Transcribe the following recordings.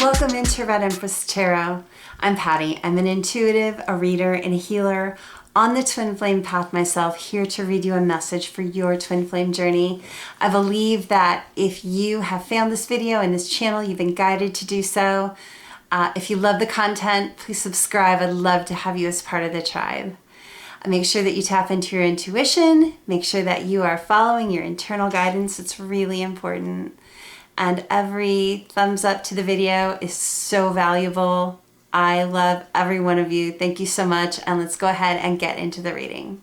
Welcome into Red Empress Tarot. I'm Patty. I'm an intuitive, a reader, and a healer on the twin flame path myself, here to read you a message for your twin flame journey. I believe that if you have found this video and this channel, you've been guided to do so. If you love the content, please subscribe. I'd love to have you as part of the tribe. Make sure that you tap into your intuition. Make sure that you are following your internal guidance. It's really important. And every thumbs up to the video is so valuable. I love every one of you. Thank you so much. And let's go ahead and get into the reading.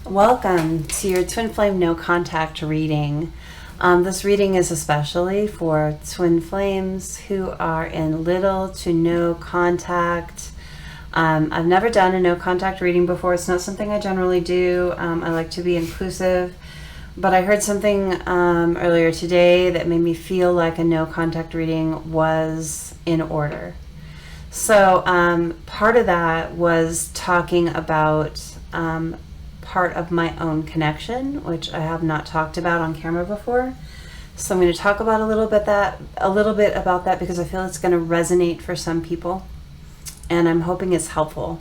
Welcome to your Twin Flame No Contact reading. This reading is especially for twin flames who are in little to no contact. I've never done a no contact reading before. It's not something I generally do. I like to be inclusive. But I heard something earlier today that made me feel like a no contact reading was in order. So part of that was talking about part of my own connection, which I have not talked about on camera before. So I'm going to talk about a little bit about that because I feel it's going to resonate for some people, and I'm hoping it's helpful.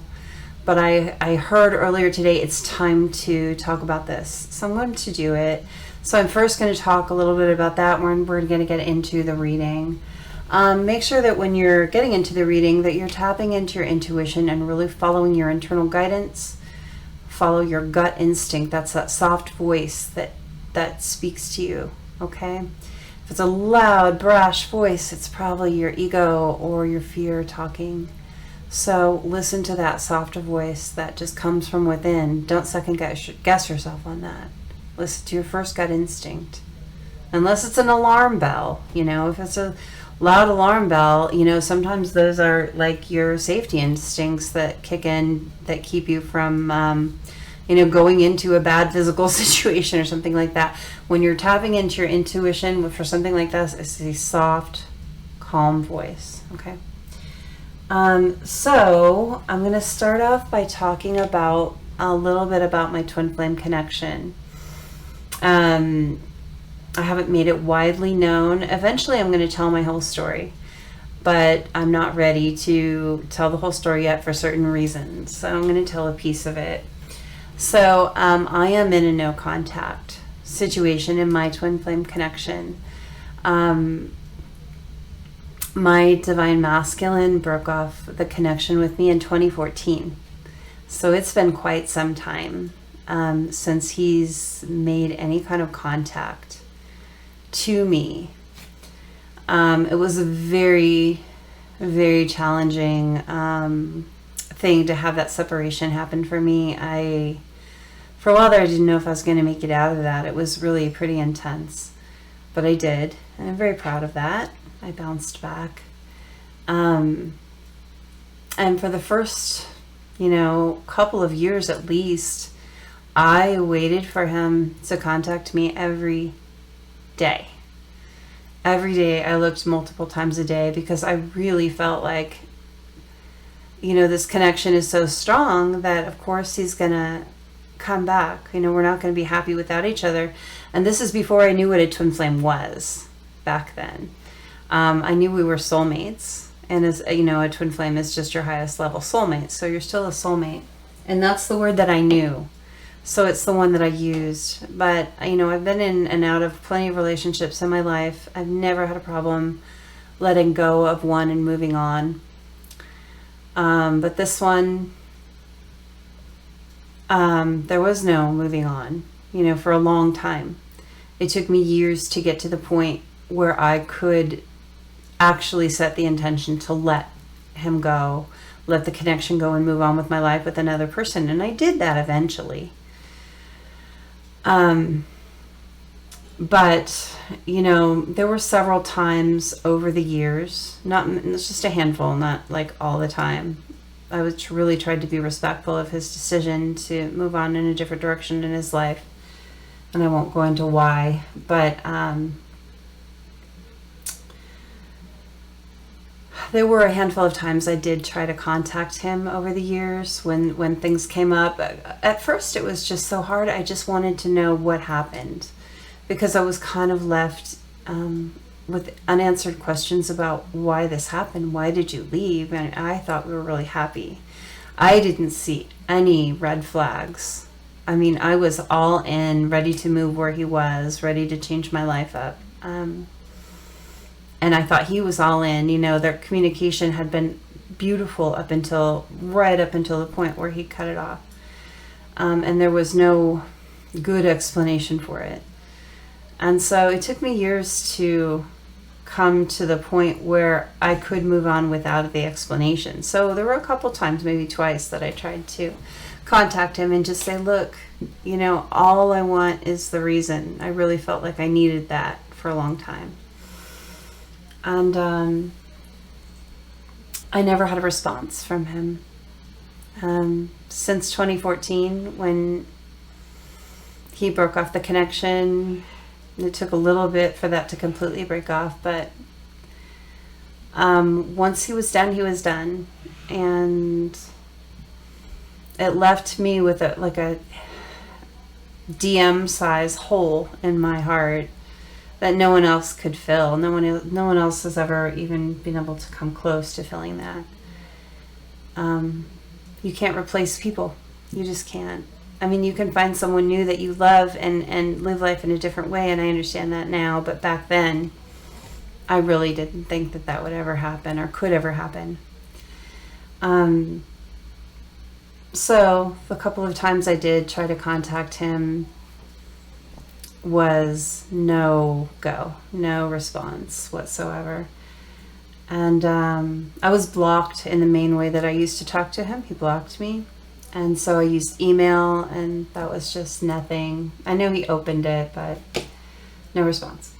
But I heard earlier today it's time to talk about this. So I'm going to do it. So I'm first going to talk a little bit about that when we're going to get into the reading. Make sure that when you're getting into the reading that you're tapping into your intuition and really following your internal guidance. Follow your gut instinct. That's that soft voice that speaks to you, okay? If it's a loud, brash voice, it's probably your ego or your fear talking. So listen to that softer voice that just comes from within. Don't second guess yourself on that. Listen to your first gut instinct. Unless it's an alarm bell, if it's a loud alarm bell, sometimes those are like your safety instincts that kick in, that keep you from, going into a bad physical situation or something like that. When you're tapping into your intuition for something like this, it's a soft, calm voice, okay? So I'm going to start off by talking about a little bit about my twin flame connection. I haven't made it widely known. Eventually I'm going to tell my whole story, but I'm not ready to tell the whole story yet for certain reasons. So I'm going to tell a piece of it. So I am in a no contact situation in my twin flame connection. My divine masculine broke off the connection with me in 2014. So it's been quite some time since he's made any kind of contact to me. It was a very, very challenging thing to have that separation happen for me. For a while there, I didn't know if I was going to make it out of that. It was really pretty intense, but I did, and I'm very proud of that. I bounced back. And for the first, couple of years at least, I waited for him to contact me every day. Every day I looked multiple times a day because I really felt like, this connection is so strong that of course he's gonna come back. We're not gonna be happy without each other. And this is before I knew what a twin flame was back then. I knew we were soulmates, and as a twin flame is just your highest level soulmate, so you're still a soulmate, and that's the word that I knew, so it's the one that I used. But I've been in and out of plenty of relationships in my life. I've never had a problem letting go of one and moving on, but this one, there was no moving on, for a long time. It took me years to get to the point where I could actually set the intention to let him go, let the connection go, and move on with my life with another person. And I did that eventually. But, there were several times over the years, it's just a handful, not like all the time. I was really tried to be respectful of his decision to move on in a different direction in his life. And I won't go into why, but, there were a handful of times I did try to contact him over the years when things came up. At first it was just so hard. I just wanted to know what happened because I was kind of left with unanswered questions about why this happened. Why did you leave? And I thought we were really happy. I didn't see any red flags. I mean, I was all in, ready to move where he was, ready to change my life up. And I thought he was all in. You know, their communication had been beautiful right up until the point where he cut it off. And there was no good explanation for it. And so it took me years to come to the point where I could move on without the explanation. So there were a couple times, maybe twice, that I tried to contact him and just say, look, you know, all I want is the reason. I really felt like I needed that for a long time. And I never had a response from him. Since 2014, when he broke off the connection, it took a little bit for that to completely break off, but once he was done, he was done. And it left me with a DM size hole in my heart that no one else could fill. No one else has ever even been able to come close to filling that. You can't replace people. You just can't. I mean, you can find someone new that you love and live life in a different way, and I understand that now, but back then, I really didn't think that would ever happen or could ever happen. So the couple of times I did try to contact him was no go, no response whatsoever. And I was blocked in the main way that I used to talk to him. He blocked me. And so I used email, and that was just nothing. I know he opened it, but no response.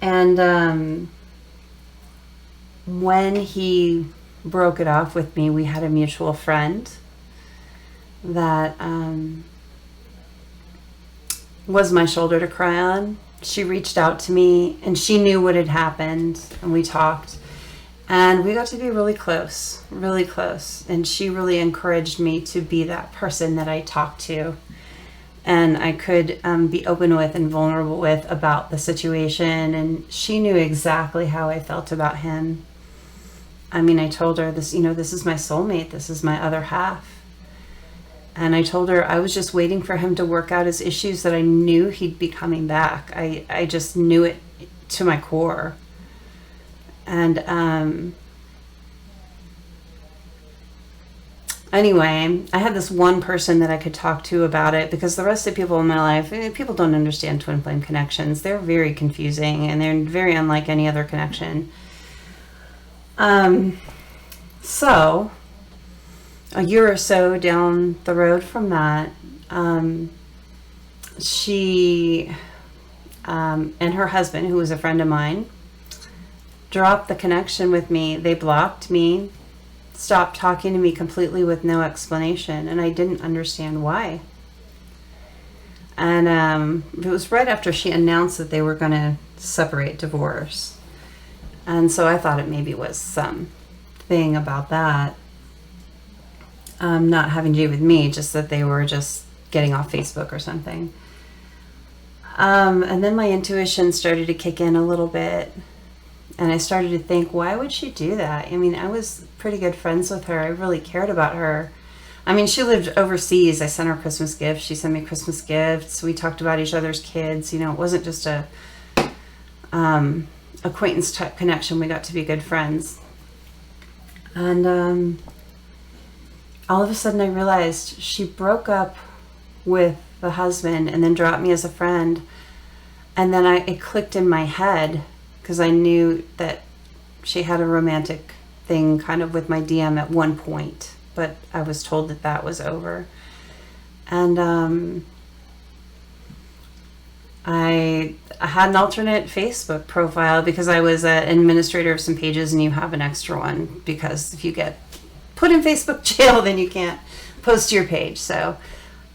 And when he broke it off with me, we had a mutual friend that was my shoulder to cry on. She reached out to me, and she knew what had happened, and we talked. And we got to be really close. And she really encouraged me to be that person that I talked to and I could be open with and vulnerable with about the situation. And she knew exactly how I felt about him. I mean, I told her this, this is my soulmate. This is my other half. And I told her I was just waiting for him to work out his issues, that I knew he'd be coming back. I just knew it to my core. And anyway, I had this one person that I could talk to about it, because the rest of the people in my life, people don't understand twin flame connections. They're very confusing, and they're very unlike any other connection. So a year or so down the road from that, she and her husband, who was a friend of mine, dropped the connection with me. They blocked me, stopped talking to me completely with no explanation, and I didn't understand why. And it was right after she announced that they were going to separate, divorce. And so I thought it maybe was some thing about that, not having to do with me, just that they were just getting off Facebook or something. And then my intuition started to kick in a little bit. And I started to think, why would she do that? I mean, I was pretty good friends with her. I really cared about her. I mean, she lived overseas. I sent her Christmas gifts. She sent me Christmas gifts. We talked about each other's kids. It wasn't just a acquaintance type connection. We got to be good friends. And all of a sudden I realized she broke up with the husband and then dropped me as a friend. And then it clicked in my head, because I knew that she had a romantic thing kind of with my DM at one point, but I was told that was over. And I had an alternate Facebook profile, because I was an administrator of some pages, and you have an extra one, because if you get put in Facebook jail, then you can't post to your page. So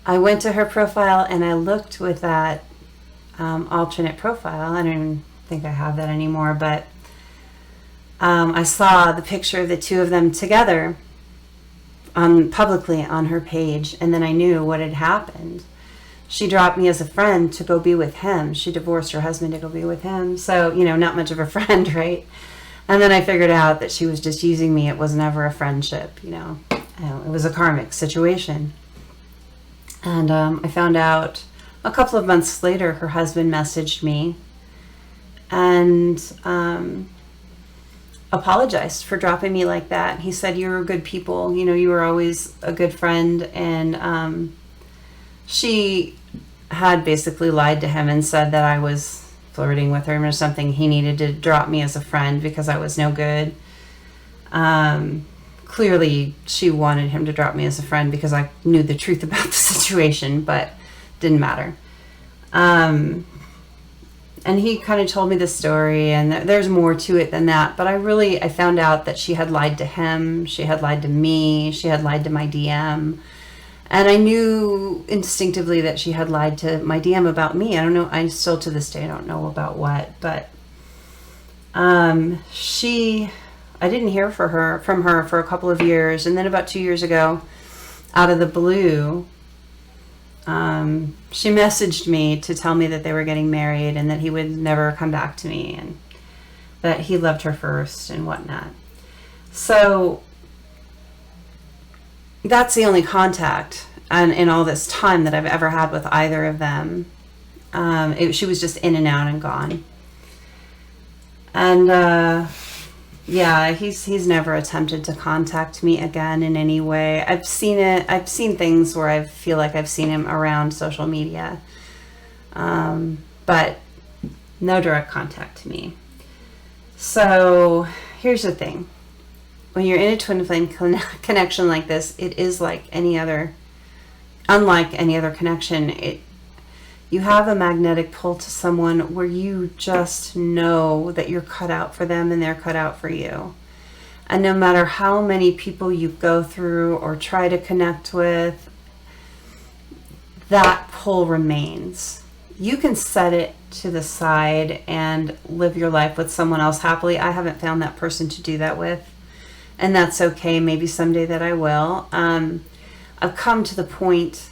I went to her profile and I looked with that alternate profile. I don't even think I have that anymore, but I saw the picture of the two of them together publicly on her page, and then I knew what had happened. she dropped me as a friend to go be with him. She divorced her husband to go be with him. So, not much of a friend, right? And then I figured out that she was just using me. It was never a friendship, It was a karmic situation. And I found out a couple of months later, her husband messaged me and apologized for dropping me like that. He said, "You were good people. You were always a good friend." And she had basically lied to him and said that I was flirting with him or something. He needed to drop me as a friend because I was no good. Clearly, she wanted him to drop me as a friend because I knew the truth about the situation, but didn't matter. And he kind of told me the story, and there's more to it than that. But I found out that she had lied to him, she had lied to me, she had lied to my DM. And I knew instinctively that she had lied to my DM about me. I don't know, I still to this day don't know about what, but I didn't hear from her for a couple of years. And then about 2 years ago, out of the blue, she messaged me to tell me that they were getting married and that he would never come back to me and that he loved her first and whatnot. So that's the only contact in all this time that I've ever had with either of them. She was just in and out and gone. And yeah, he's never attempted to contact me again in any way. I've seen things where I feel like I've seen him around social media, but no direct contact to me. So here's the thing. When you're in a twin flame connection like this, it is unlike any other connection. You have a magnetic pull to someone where you just know that you're cut out for them and they're cut out for you. And no matter how many people you go through or try to connect with, that pull remains. You can set it to the side and live your life with someone else happily. I haven't found that person to do that with, and that's okay. Maybe someday that I will. I've come to the point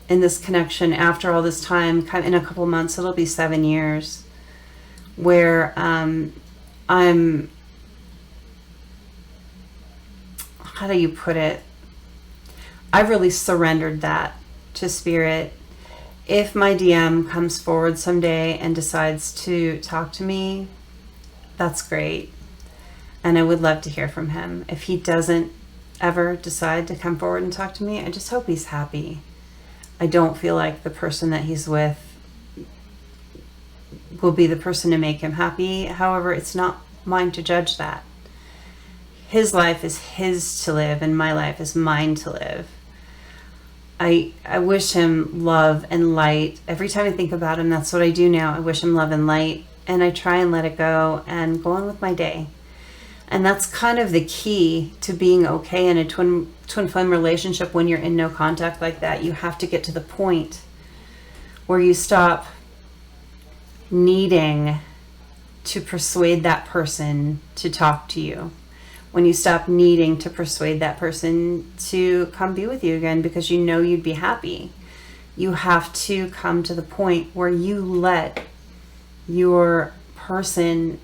in this connection after all this time, in a couple months, it'll be 7 years, where I'm, how do you put it? I've really surrendered that to spirit. If my DM comes forward someday and decides to talk to me, that's great. And I would love to hear from him. If he doesn't ever decide to come forward and talk to me, I just hope he's happy. I don't feel like the person that he's with will be the person to make him happy. However, it's not mine to judge that. His life is his to live, and my life is mine to live. I wish him love and light. Every time I think about him, that's what I do now. I wish him love and light, and I try and let it go and go on with my day. And that's kind of the key to being okay in a twin flame relationship. When you're in no contact like that, you have to get to the point where you stop needing to persuade that person to talk to you. When you stop needing to persuade that person to come be with you again because you know you'd be happy. You have to come to the point where you let your person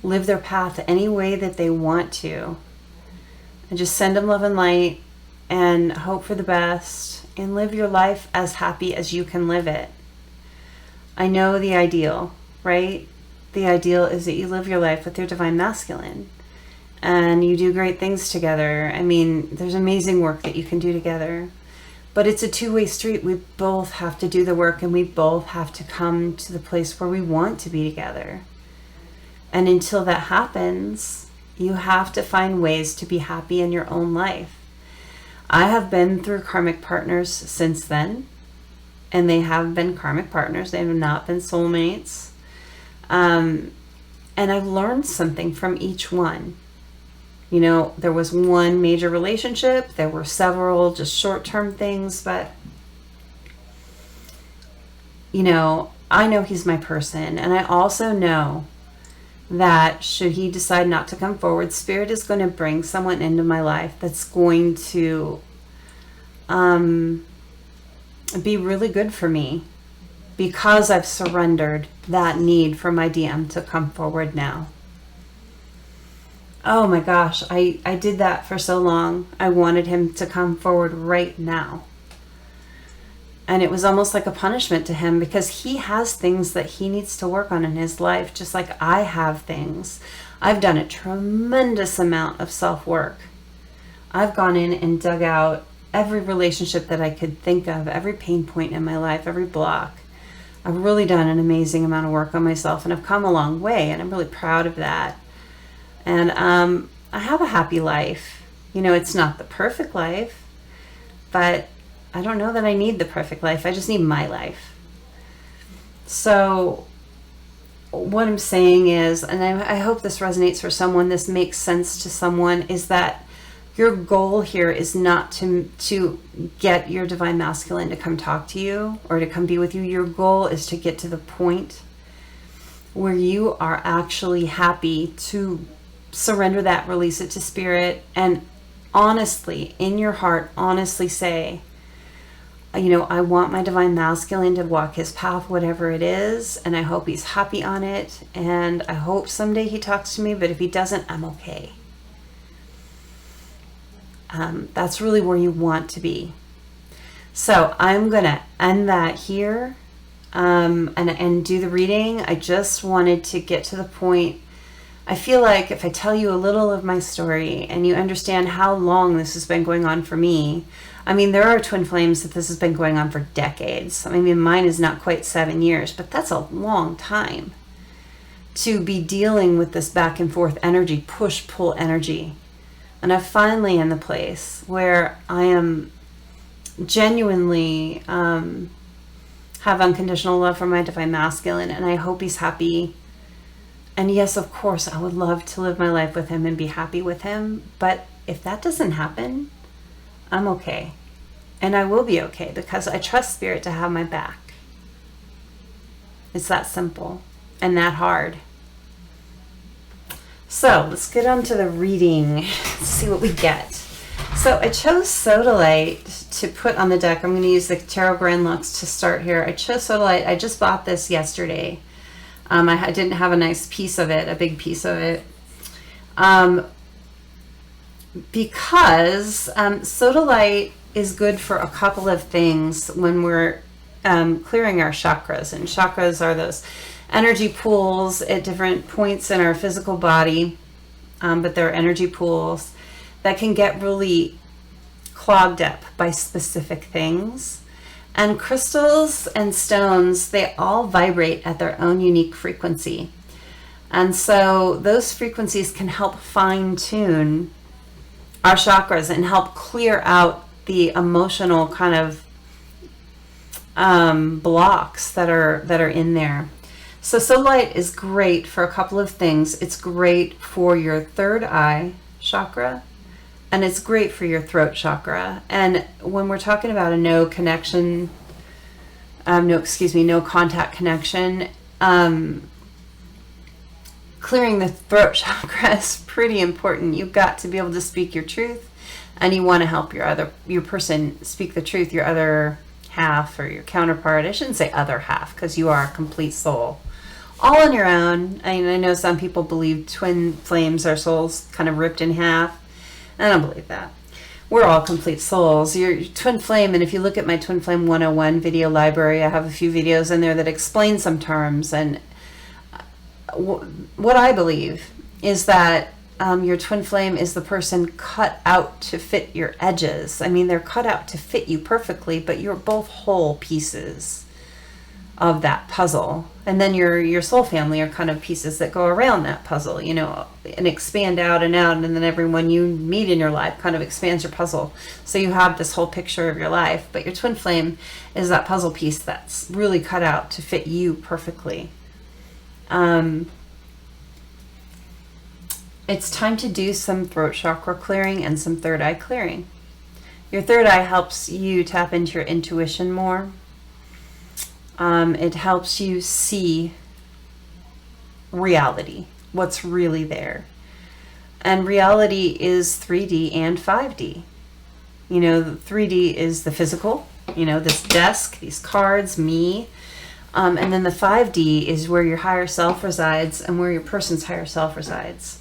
live their path any way that they want to, and just send them love and light and hope for the best and live your life as happy as you can live it. I know the ideal, right? The ideal is that you live your life with your divine masculine and you do great things together. I mean, there's amazing work that you can do together, but it's a two-way street. We both have to do the work, and we both have to come to the place where we want to be together. And until that happens, you have to find ways to be happy in your own life. I have been through karmic partners since then, and they have been karmic partners. They have not been soulmates. And I've learned something from each one. There was one major relationship. There were several just short-term things, but, I know he's my person. And I also know that should he decide not to come forward, Spirit is going to bring someone into my life that's going to be really good for me because I've surrendered that need for my DM to come forward now. Oh my gosh, I did that for so long. I wanted him to come forward right now. And it was almost like a punishment to him because he has things that he needs to work on in his life, just like I have things. I've done a tremendous amount of self-work. I've gone in and dug out every relationship that I could think of, every pain point in my life, every block. I've really done an amazing amount of work on myself, and I've come a long way, and I'm really proud of that. And I have a happy life. You know, it's not the perfect life, but I don't know that I need the perfect life. I just need my life. So what I'm saying is, and I hope this resonates for someone, this makes sense to someone, is that your goal here is not to get your divine masculine to come talk to you or to come be with you. Your goal is to get to the point where you are actually happy to surrender that, release it to spirit, and honestly, in your heart, honestly say, you know, I want my divine masculine to walk his path, whatever it is, and I hope he's happy on it, and I hope someday he talks to me, but if he doesn't, I'm okay. That's really where you want to be. So I'm going to end that here and do the reading. I just wanted to get to the point. I feel like if I tell you a little of my story and you understand how long this has been going on for me, I mean, there are twin flames that this has been going on for decades. I mean, mine is not quite 7 years, but that's a long time to be dealing with this back and forth energy, push-pull energy. And I'm finally in the place where I am genuinely have unconditional love for my divine masculine, and I hope he's happy. And yes, of course, I would love to live my life with him and be happy with him. But if that doesn't happen, I'm okay. And I will be okay because I trust spirit to have my back. It's that simple and that hard. So let's get on to the reading. Let's see what we get. So I chose Sodalite to put on the deck. I'm going to use the Tarot Grand Lux to start here. I chose Sodalite. I just bought this yesterday. I didn't have a nice piece of it, a big piece of it. Because Sodalite is good for a couple of things when we're clearing our chakras. And chakras are those energy pools at different points in our physical body, but they're energy pools that can get really clogged up by specific things. And crystals and stones, they all vibrate at their own unique frequency. And so those frequencies can help fine-tune our chakras and help clear out the emotional kind of blocks that are in there. So Sodalite is great for a couple of things. It's great for your third eye chakra, and it's great for your throat chakra. And when we're talking about a no contact connection, clearing the throat chakra is pretty important. You've got to be able to speak your truth, and you want to help your person speak the truth, your other half or your counterpart. I shouldn't say other half because you are a complete soul. All on your own. I know some people believe twin flames are souls kind of ripped in half. I don't believe that. We're all complete souls. Your twin flame, and if you look at my Twin Flame 101 video library, I have a few videos in there that explain some terms. And what I believe is that your twin flame is the person cut out to fit your edges. I mean, they're cut out to fit you perfectly, but you're both whole pieces of that puzzle. And then your soul family are kind of pieces that go around that puzzle, you know, and expand out, and then everyone you meet in your life kind of expands your puzzle. So you have this whole picture of your life, but your twin flame is that puzzle piece that's really cut out to fit you perfectly. It's time to do some throat chakra clearing and some third eye clearing. Your third eye helps you tap into your intuition more. It helps you see reality, what's really there. And reality is 3D and 5D. You know, the 3D is the physical, you know, this desk, these cards, me. And then the 5D is where your higher self resides and where your person's higher self resides.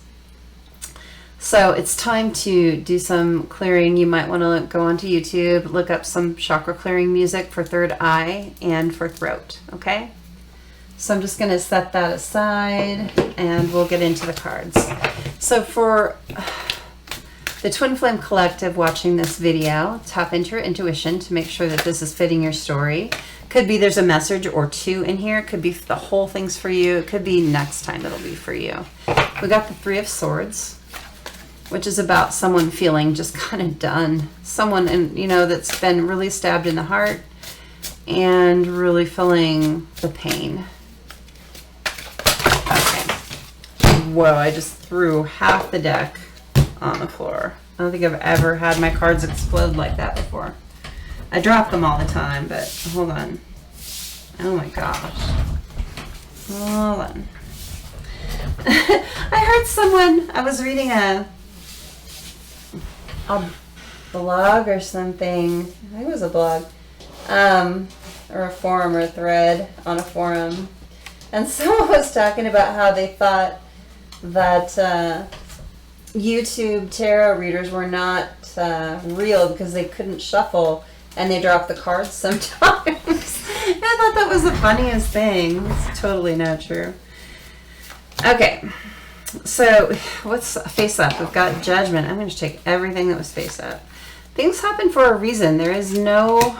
So it's time to do some clearing. You might want to go onto YouTube, look up some chakra clearing music for third eye and for throat, okay? So I'm just going to set that aside and we'll get into the cards. So for the Twin Flame Collective watching this video, tap into your intuition to make sure that this is fitting your story. Could be there's a message or two in here. It could be the whole thing's for you. It could be next time it'll be for you. We got the Three of Swords, which is about someone feeling just kind of done. Someone, you know, that's been really stabbed in the heart and really feeling the pain. Okay. Whoa, I just threw half the deck on the floor. I don't think I've ever had my cards explode like that before. I drop them all the time, but hold on. Oh my gosh. Hold on. I heard someone, I was reading a blog or something. I think it was a blog. Or a forum or a thread on a forum. And someone was talking about how they thought that YouTube tarot readers were not real because they couldn't shuffle and they dropped the cards sometimes. And I thought that was the funniest thing. It's totally not true. Okay, so what's face up? We've got Judgment. I'm going to take everything that was face up. Things happen for a reason. There is no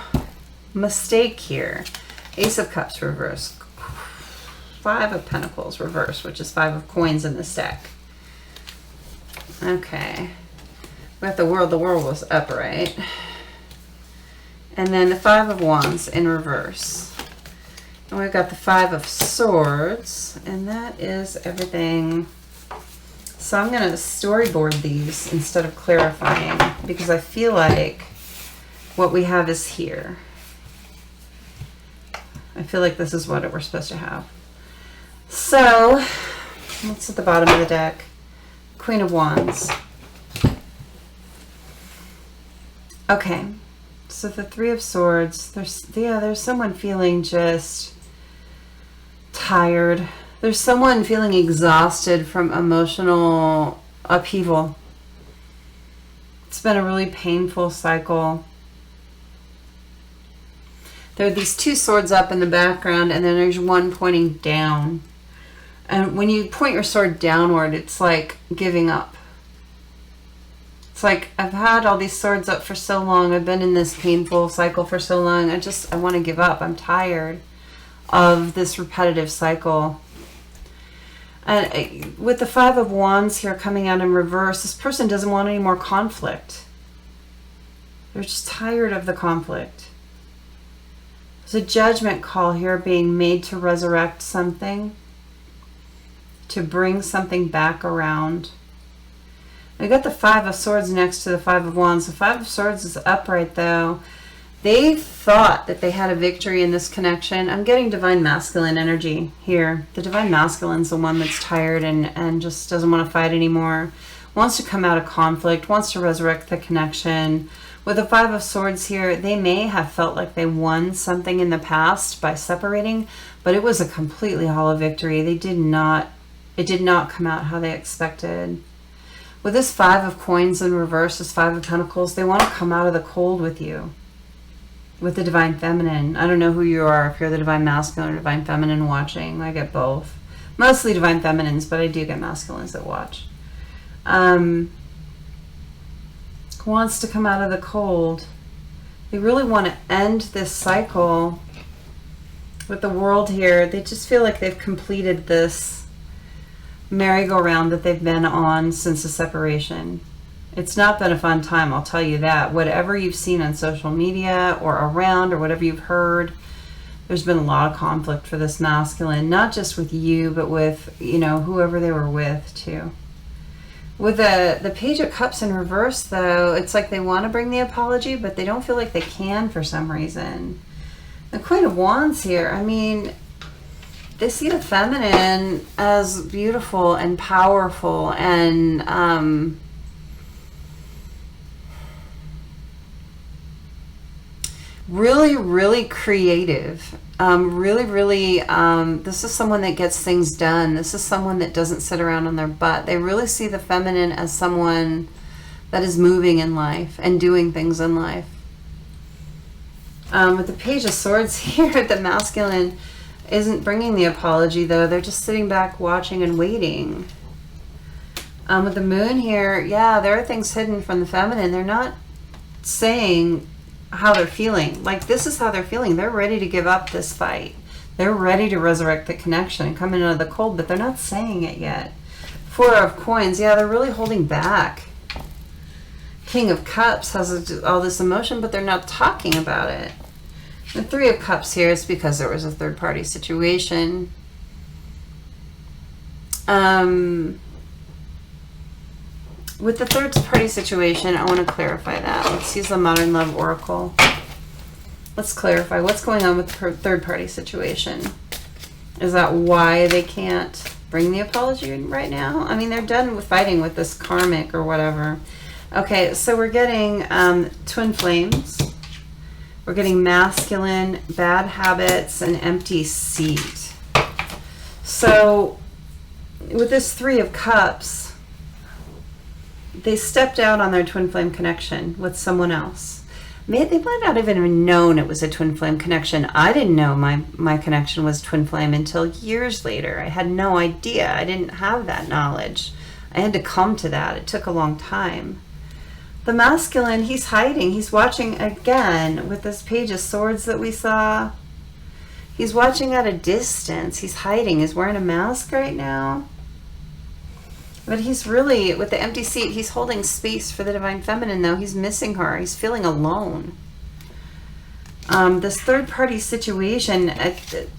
mistake here. Ace of Cups reverse. Five of Pentacles reverse, which is 5 of coins in this deck. Okay. We got the World. The World was upright. And then the 5 of Wands in reverse. And we've got the 5 of Swords. And that is everything. So I'm going to storyboard these instead of clarifying, because I feel like what we have is here. I feel like this is what we're supposed to have. So, what's at the bottom of the deck? Queen of Wands. Okay, so the Three of Swords, there's someone feeling just tired. There's someone feeling exhausted from emotional upheaval. It's been a really painful cycle. There are these 2 swords up in the background, and then there's one pointing down. And when you point your sword downward, it's like giving up. It's like, I've had all these swords up for so long. I've been in this painful cycle for so long. I want to give up. I'm tired of this repetitive cycle. And with the 5 of Wands here coming out in reverse, this person doesn't want any more conflict. They're just tired of the conflict. There's a judgment call here being made to resurrect something, to bring something back around. We got the 5 of Swords next to the 5 of Wands. The 5 of Swords is upright though. They thought that they had a victory in this connection. I'm getting Divine Masculine energy here. The Divine Masculine's the one that's tired and just doesn't want to fight anymore. Wants to come out of conflict, wants to resurrect the connection. With the 5 of Swords here, they may have felt like they won something in the past by separating, but it was a completely hollow victory. It did not come out how they expected. With this 5 of Coins in reverse, this 5 of Pentacles, they want to come out of the cold with you. With the Divine Feminine. I don't know who you are, if you're the Divine Masculine or Divine Feminine watching. I get both. Mostly Divine Feminines, but I do get Masculines that watch. Wants to come out of the cold. They really want to end this cycle. With the World here, they just feel like they've completed this merry-go-round that they've been on since the separation. It's not been a fun time, I'll tell you that. Whatever you've seen on social media or around or whatever you've heard, there's been a lot of conflict for this masculine, not just with you, but with, you know, whoever they were with too. With the Page of Cups in reverse though, it's like they want to bring the apology, but they don't feel like they can for some reason. The Queen of Wands here, I mean, they see the feminine as beautiful and powerful and Really, really creative. This is someone that gets things done. This is someone that doesn't sit around on their butt. They really see the feminine as someone that is moving in life and doing things in life. With the Page of Swords here, the masculine isn't bringing the apology, though. They're just sitting back, watching and waiting. With the Moon here, yeah, there are things hidden from the feminine. They're not saying how they're feeling. Like, this is how they're feeling. They're ready to give up this fight. They're ready to resurrect the connection and come in out of the cold, but they're not saying it yet. Four of Coins, yeah, they're really holding back. King of Cups has all this emotion, but they're not talking about it. The Three of Cups here is because there was a third-party situation. With the third-party situation, I want to clarify that. Let's use the Modern Love Oracle. Let's clarify what's going on with the third-party situation. Is that why they can't bring the apology right now? I mean, they're done with fighting with this karmic or whatever. Okay, so we're getting twin flames. We're getting masculine, bad habits, and empty seat. So with this Three of Cups, they stepped out on their twin flame connection with someone else. They might not have even known it was a twin flame connection. I didn't know my connection was twin flame until years later. I had no idea. I didn't have that knowledge. I had to come to that. It took a long time. The masculine, he's hiding. He's watching again with this Page of Swords that we saw. He's watching at a distance. He's hiding. He's wearing a mask right now. But he's really, with the empty seat, he's holding space for the Divine Feminine, though. He's missing her. He's feeling alone. This third-party situation,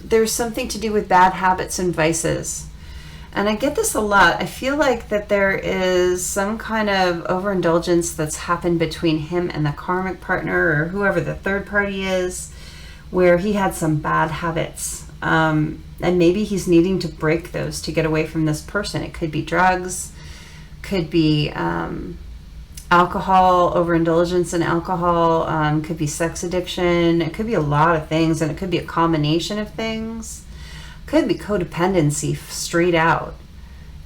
there's something to do with bad habits and vices. And I get this a lot. I feel like that there is some kind of overindulgence that's happened between him and the karmic partner or whoever the third party is, where he had some bad habits. And maybe he's needing to break those to get away from this person. It could be drugs, could be alcohol, overindulgence in alcohol, could be sex addiction. It could be a lot of things, and it could be a combination of things. Could be codependency straight out.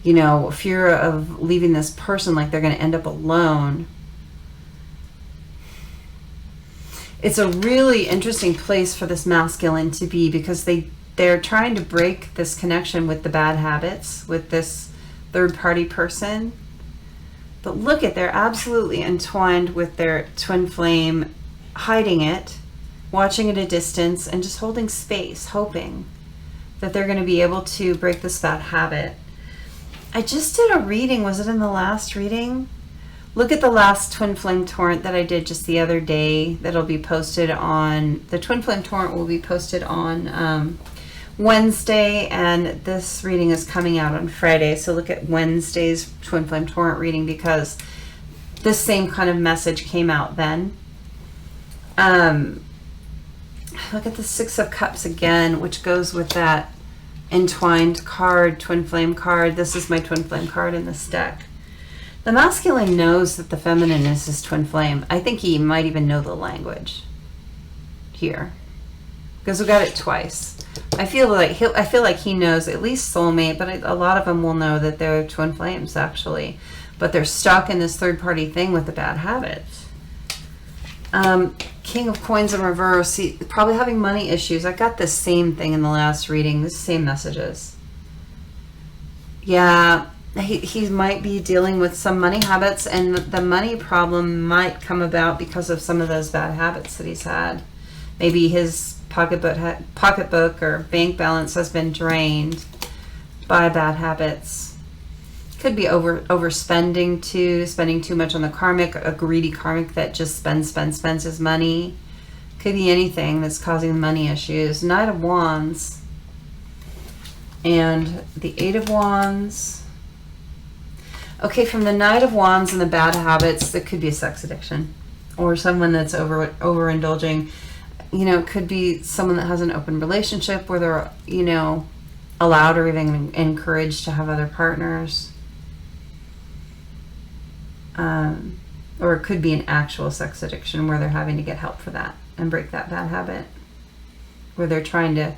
You know, fear of leaving this person, like they're going to end up alone. It's a really interesting place for this masculine to be, because they're trying to break this connection with the bad habits, with this third-party person. But look at, they're absolutely entwined with their twin flame, hiding it, watching at a distance, and just holding space, hoping that they're going to be able to break this bad habit. I just did a reading. Was it in the last reading? Look at the last Twin Flame Torrent that I did just the other day. That'll be posted on, the Twin Flame Torrent will be posted on Wednesday, and this reading is coming out on Friday. So look at Wednesday's Twin Flame Torrent reading, because this same kind of message came out then. Look at the Six of Cups again, which goes with that entwined card, twin flame card. This is my twin flame card in this deck. The masculine knows that the feminine is his twin flame. I think he might even know the language here, because we got it twice. I feel like he knows at least soulmate, but a lot of them will know that they're twin flames actually, but they're stuck in this third party thing with the bad habits. King of Coins in reverse, probably having money issues. I got the same thing in the last reading, the same messages. Yeah, he might be dealing with some money habits, and the money problem might come about because of some of those bad habits that he's had. Maybe his pocketbook or bank balance has been drained by bad habits. Could be overspending too, spending too much on the karmic, a greedy karmic that just spends his money. Could be anything that's causing money issues. Knight of Wands and the Eight of Wands. Okay, from the Knight of Wands and the bad habits, that could be a sex addiction or someone that's overindulging. You know, it could be someone that has an open relationship where they're, you know, allowed or even encouraged to have other partners. Or it could be an actual sex addiction where they're having to get help for that. and break that bad habit, where they're trying to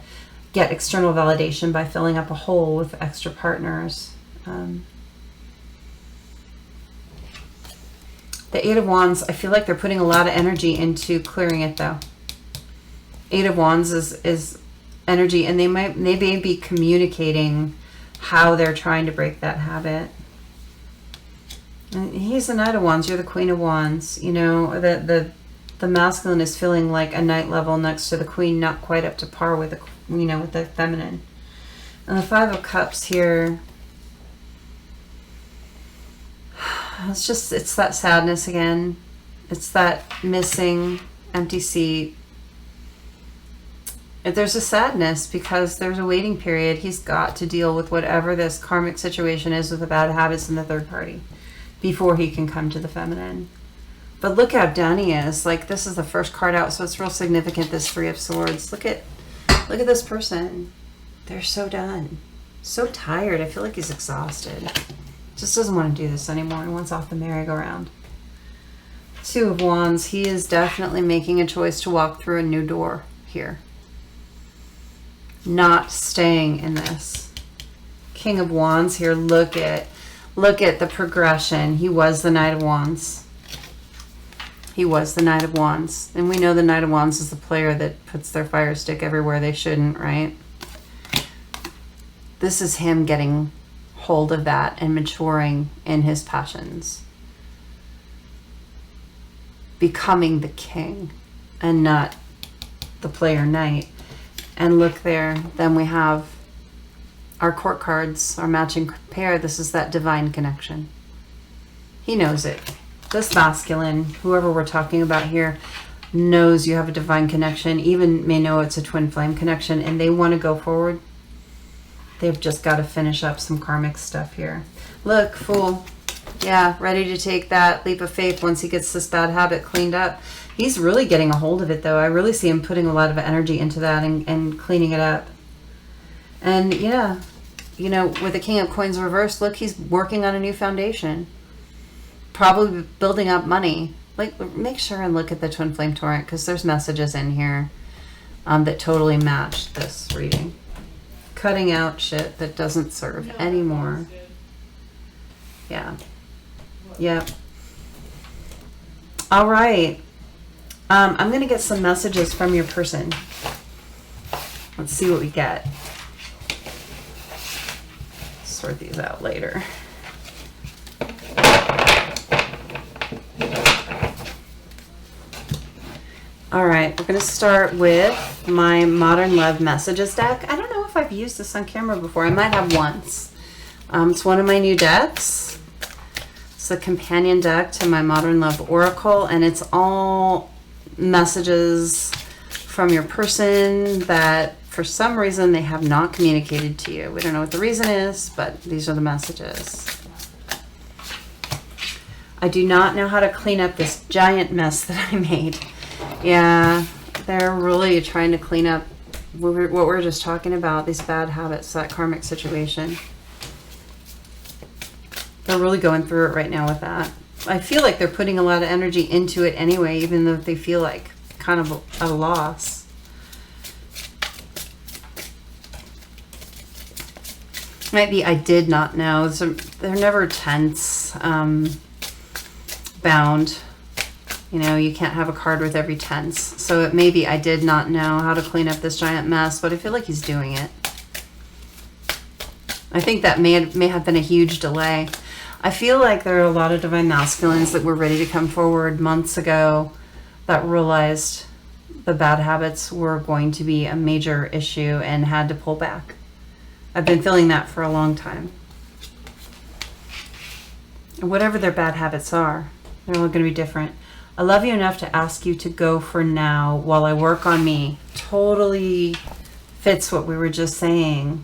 get external validation by filling up a hole with extra partners. The Eight of Wands, I feel like they're putting a lot of energy into clearing it though. Eight of Wands is energy, and they may be communicating how they're trying to break that habit. And he's the Knight of Wands, you're the Queen of Wands. You know, the masculine is feeling like a Knight level next to the Queen, not quite up to par with the, you know, with the feminine. And the Five of Cups here, it's that sadness again. It's that missing empty seat. There's a sadness because there's a waiting period. He's got to deal with whatever this karmic situation is with the bad habits in the third party before he can come to the feminine. But look how done he is. Like, this is the first card out, so it's real significant, this Three of Swords. Look at this person. They're so done. So tired. I feel like he's exhausted. Just doesn't want to do this anymore. He wants off the merry-go-round. Two of Wands. He is definitely making a choice to walk through a new door here. Not staying in this. King of Wands here. Look at the progression. He was the Knight of Wands. He was the Knight of Wands. And we know the Knight of Wands is the player that puts their fire stick everywhere they shouldn't, right? This is him getting hold of that and maturing in his passions. Becoming the king and not the player knight. And look there, then we have our court cards, our matching pair. This is that divine connection. He knows it. This masculine, whoever we're talking about here, knows you have a divine connection, even may know it's a twin flame connection, and they want to go forward. They've just got to finish up some karmic stuff here. Look, Fool. Yeah, ready to take that leap of faith once he gets this bad habit cleaned up. He's really getting a hold of it, though. I really see him putting a lot of energy into that and cleaning it up. And, yeah, you know, with the King of Coins reversed, look, he's working on a new foundation. Probably building up money. Like, make sure and look at the Twin Flame Torrent, because there's messages in here that totally match this reading. Cutting out shit that doesn't serve anymore. Yeah. Yep. All right. I'm going to get some messages from your person. Let's see what we get. Sort these out later. All right, we're going to start with my Modern Love Messages deck. I don't know if I've used this on camera before. I might have once. It's one of my new decks. It's the companion deck to my Modern Love Oracle, and it's all messages from your person that for some reason they have not communicated to you. We don't know what the reason is, but these are the messages. I do not know how to clean up this giant mess that I made. Yeah, they're really trying to clean up what we're just talking about, these bad habits, that karmic situation. They're really going through it right now with that. I feel like they're putting a lot of energy into it anyway, even though they feel like kind of a loss. Might be I did not know. So they're never tense, bound. You know, you can't have a card with every tense. So it may be I did not know how to clean up this giant mess, but I feel like he's doing it. I think that may have been a huge delay. I feel like there are a lot of divine masculines that were ready to come forward months ago that realized the bad habits were going to be a major issue and had to pull back. I've been feeling that for a long time. And whatever their bad habits are, they're all going to be different. I love you enough to ask you to go for now while I work on me. Totally fits what we were just saying.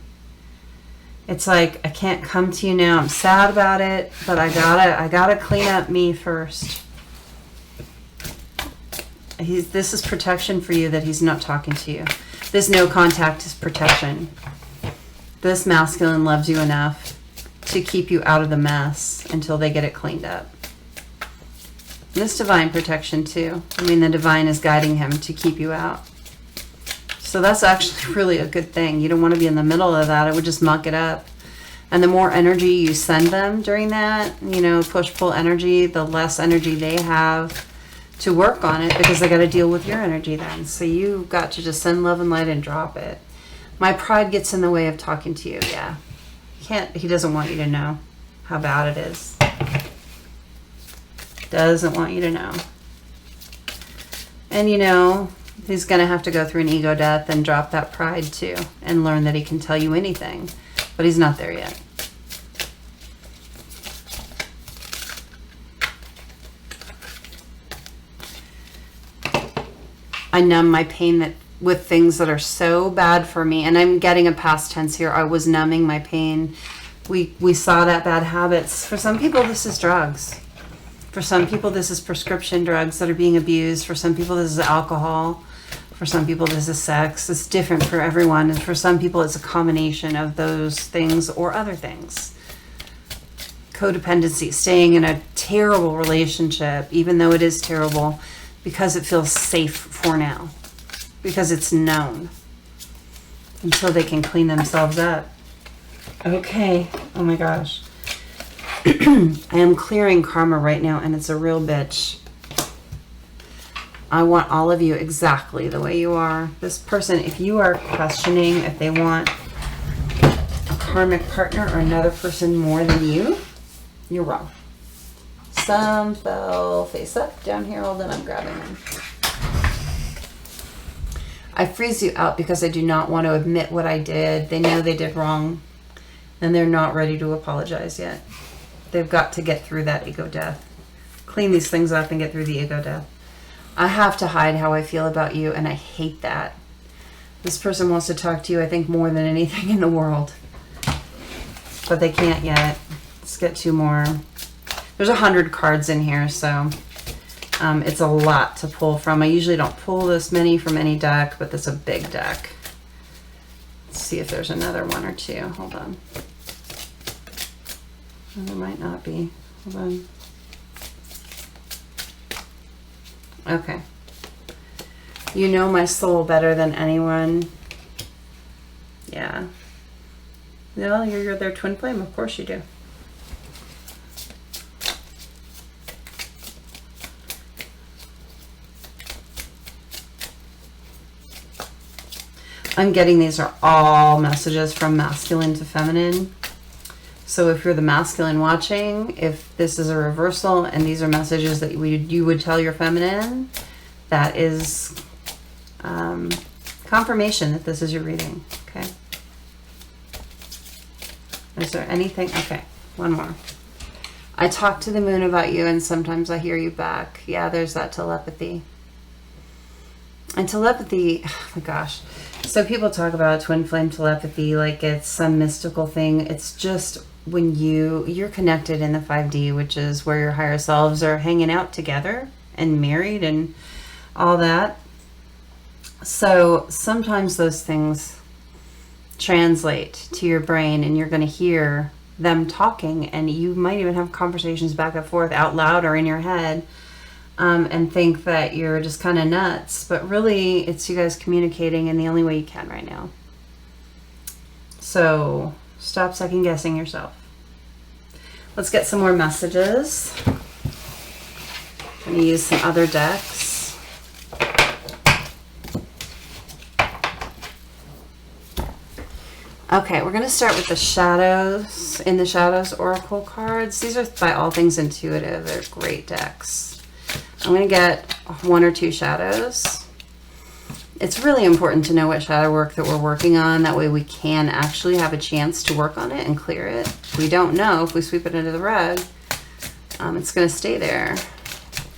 It's like, I can't come to you now. I'm sad about it, but I gotta clean up me first. This is protection for you that he's not talking to you. This no contact is protection. This masculine loves you enough to keep you out of the mess until they get it cleaned up. This divine protection too. I mean, the divine is guiding him to keep you out. So that's actually really a good thing. You don't want to be in the middle of that. It would just muck it up. And the more energy you send them during that, you know, push-pull energy, the less energy they have to work on it, because they got to deal with your energy then. So you got to just send love and light and drop it. My pride gets in the way of talking to you. Yeah. He doesn't want you to know how bad it is. Doesn't want you to know. And you know, he's going to have to go through an ego death and drop that pride too, and learn that he can tell you anything, but he's not there yet. I numb my pain with things that are so bad for me, and I'm getting a past tense here. I was numbing my pain. We saw that bad habits. For some people, this is drugs. For some people, this is prescription drugs that are being abused. For some people, this is alcohol. For some people, this is sex. It's different for everyone. And for some people, it's a combination of those things or other things. Codependency, staying in a terrible relationship, even though it is terrible, because it feels safe for now. Because it's known. Until they can clean themselves up. Okay. Oh my gosh. I am clearing karma right now, and it's a real bitch. I want all of you exactly the way you are. This person, if you are questioning if they want a karmic partner or another person more than you, you're wrong. Some fell face up down here. Hold on, I'm grabbing them. I freeze you out because I do not want to admit what I did. They know they did wrong, and they're not ready to apologize yet. They've got to get through that ego death. Clean these things up and get through the ego death. I have to hide how I feel about you, and I hate that. This person wants to talk to you, I think, more than anything in the world. But they can't yet. Let's get two more. There's 100 cards in here, so it's a lot to pull from. I usually don't pull this many from any deck, but this is a big deck. Let's see if there's another one or two. Hold on. Oh, there might not be. Hold on. Okay. You know my soul better than anyone. Yeah. Well, you're their twin flame. Of course you do. I'm getting these are all messages from masculine to feminine. So if you're the masculine watching, if this is a reversal and these are messages that you would tell your feminine, that is confirmation that this is your reading. Okay. Is there anything? Okay, one more. I talk to the moon about you and sometimes I hear you back. Yeah, there's that telepathy. And telepathy, oh my gosh. So people talk about twin flame telepathy like it's some mystical thing. It's just when you're connected in the 5D, which is where your higher selves are hanging out together and married and all that. So sometimes those things translate to your brain and you're going to hear them talking, and you might even have conversations back and forth out loud or in your head, and think that you're just kind of nuts, but really it's you guys communicating in the only way you can right now. So stop second guessing yourself. Let's get some more messages. I'm going to use some other decks. Okay, we're going to start with the Shadows, in the Shadows Oracle cards. These are by All Things Intuitive. They're great decks. I'm going to get one or two shadows. It's really important to know what shadow work that we're working on. That way we can actually have a chance to work on it and clear it. If we don't know, if we sweep it under the rug, it's going to stay there.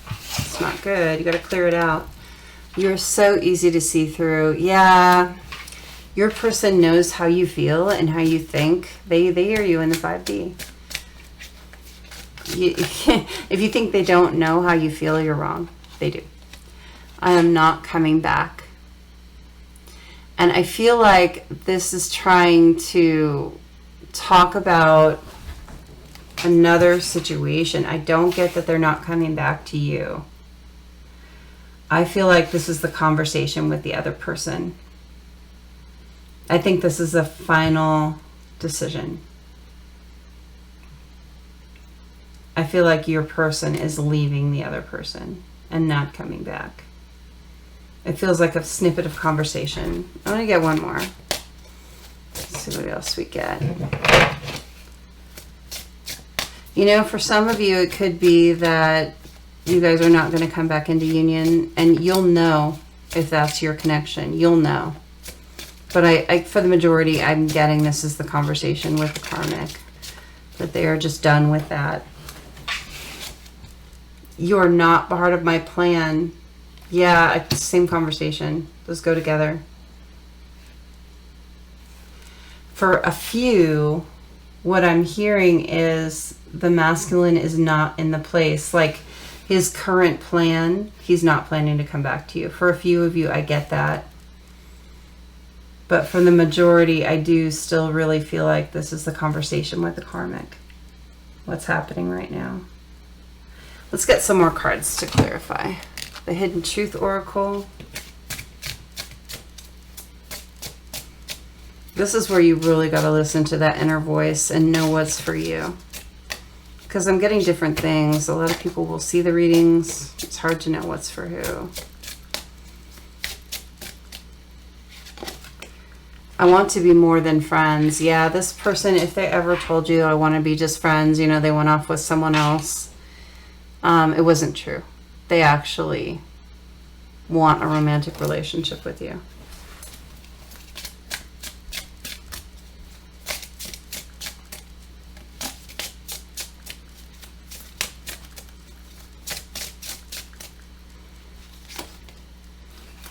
It's not good. You got to clear it out. You're so easy to see through. Yeah. Your person knows how you feel and how you think. They hear you in the 5D. If you think they don't know how you feel, you're wrong. They do. I am not coming back. And I feel like this is trying to talk about another situation. I don't get that they're not coming back to you. I feel like this is the conversation with the other person. I think this is a final decision. I feel like your person is leaving the other person and not coming back. It feels like a snippet of conversation. I'm going to get one more. Let's see what else we get. You know, for some of you, it could be that you guys are not going to come back into union, and you'll know if that's your connection. You'll know. But I for the majority, I'm getting this is the conversation with the karmic, that they are just done with that. You're not part of my plan. Yeah, same conversation. Those go together. For a few, what I'm hearing is the masculine is not in the place. Like his current plan, he's not planning to come back to you. For a few of you, I get that. But for the majority, I do still really feel like this is the conversation with the karmic. What's happening right now? Let's get some more cards to clarify. The Hidden Truth Oracle. This is where you really got to listen to that inner voice and know what's for you. Because I'm getting different things. A lot of people will see the readings. It's hard to know what's for who. I want to be more than friends. Yeah, this person, if they ever told you, I want to be just friends, you know, they went off with someone else. It wasn't true. They actually want a romantic relationship with you.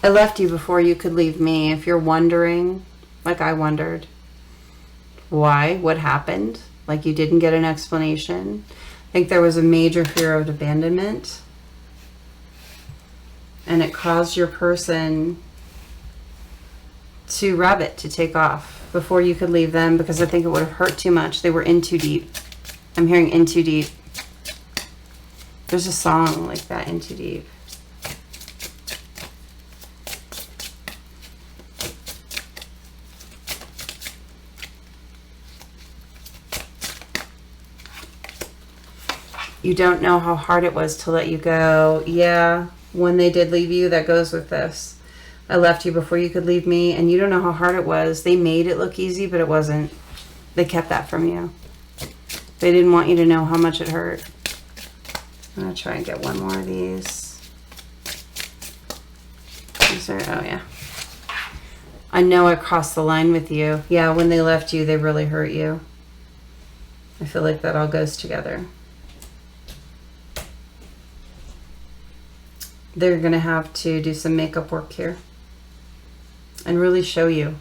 I left you before you could leave me. If you're wondering, like I wondered, why? What happened? Like you didn't get an explanation. I think there was a major fear of abandonment. And it caused your person to rabbit, to take off before you could leave them, because I think it would have hurt too much. They were in too deep. I'm hearing in too deep. There's a song like that, In Too Deep. You don't know how hard it was to let you go. Yeah, when they did leave you, that goes with this. I left you before you could leave me, and you don't know how hard it was. They made it look easy, but it wasn't. They kept that from you. They didn't want you to know how much it hurt. I'm going to try and get one more of these. Is there, oh yeah. I know I crossed the line with you. Yeah, when they left you, they really hurt you. I feel like that all goes together. They're going to have to do some makeup work here and really show you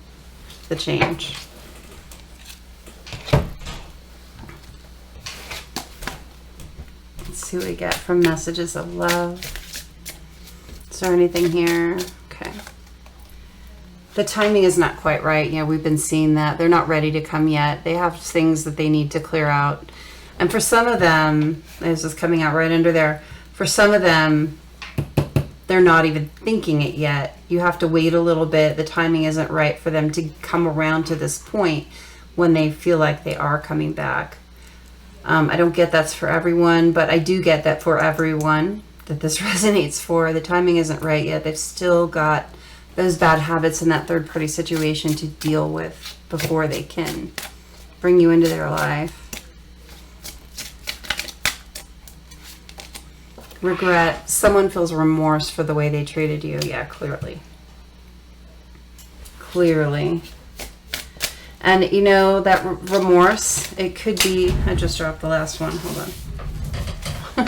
the change. Let's see what we get from messages of love. Is there anything here? Okay. The timing is not quite right. Yeah, we've been seeing that. They're not ready to come yet. They have things that they need to clear out. And for some of them, this is coming out right under there, for some of them, they're not even thinking it yet. You have to wait a little bit. The timing isn't right for them to come around to this point when they feel like they are coming back. I don't get that's for everyone, but I do get that for everyone that this resonates for. The timing isn't right yet. They've still got those bad habits in that third party situation to deal with before they can bring you into their life. Regret. Someone feels remorse for the way they treated you. Yeah, clearly. Clearly. And you know, that remorse, it could be, I just dropped the last one. Hold on.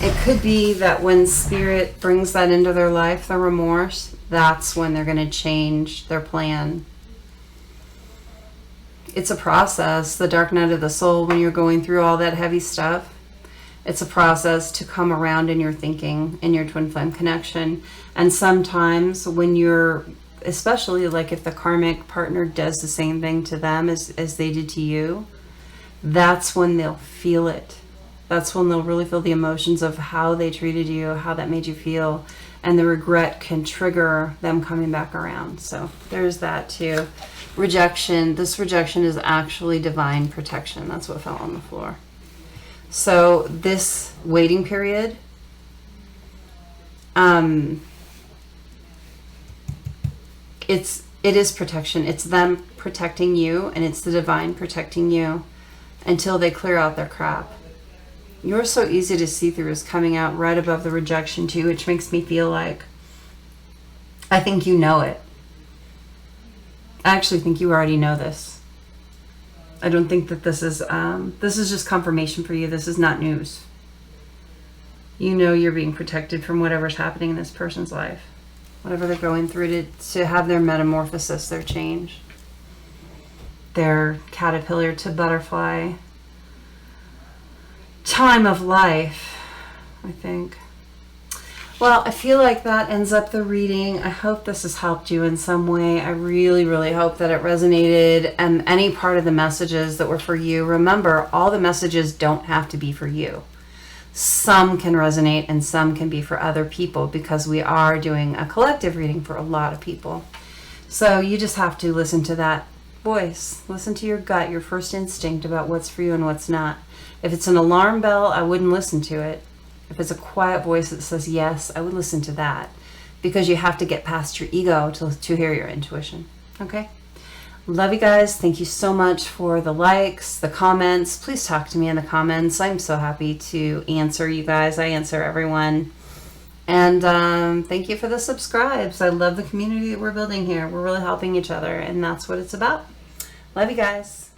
It could be that when spirit brings that into their life, the remorse, that's when they're going to change their plan. It's a process, the dark night of the soul, when you're going through all that heavy stuff. It's a process to come around in your thinking, in your twin flame connection. And sometimes when you're, especially like if the karmic partner does the same thing to them as they did to you, that's when they'll feel it. That's when they'll really feel the emotions of how they treated you, how that made you feel. And the regret can trigger them coming back around. So there's that too. Rejection. This rejection is actually divine protection. That's what fell on the floor. So this waiting period, it is protection. It's them protecting you, and it's the divine protecting you until they clear out their crap. You're so easy to see through is coming out right above the rejection too, which makes me feel like I think you know it. I actually think you already know this. I don't think that this is just confirmation for you. This is not news. You know you're being protected from whatever's happening in this person's life. Whatever they're going through to have their metamorphosis, their change. Their caterpillar to butterfly time of life, I think. Well, I feel like that ends up the reading. I hope this has helped you in some way. I really, really hope that it resonated, and any part of the messages that were for you. Remember, all the messages don't have to be for you. Some can resonate and some can be for other people, because we are doing a collective reading for a lot of people. So you just have to listen to that voice. Listen to your gut, your first instinct about what's for you and what's not. If it's an alarm bell, I wouldn't listen to it. If it's a quiet voice that says yes, I would listen to that, because you have to get past your ego to hear your intuition. Okay? Love you guys. Thank you so much for the likes, the comments. Please talk to me in the comments. I'm so happy to answer you guys. I answer everyone. And thank you for the subscribes. I love the community that we're building here. We're really helping each other, and that's what it's about. Love you guys.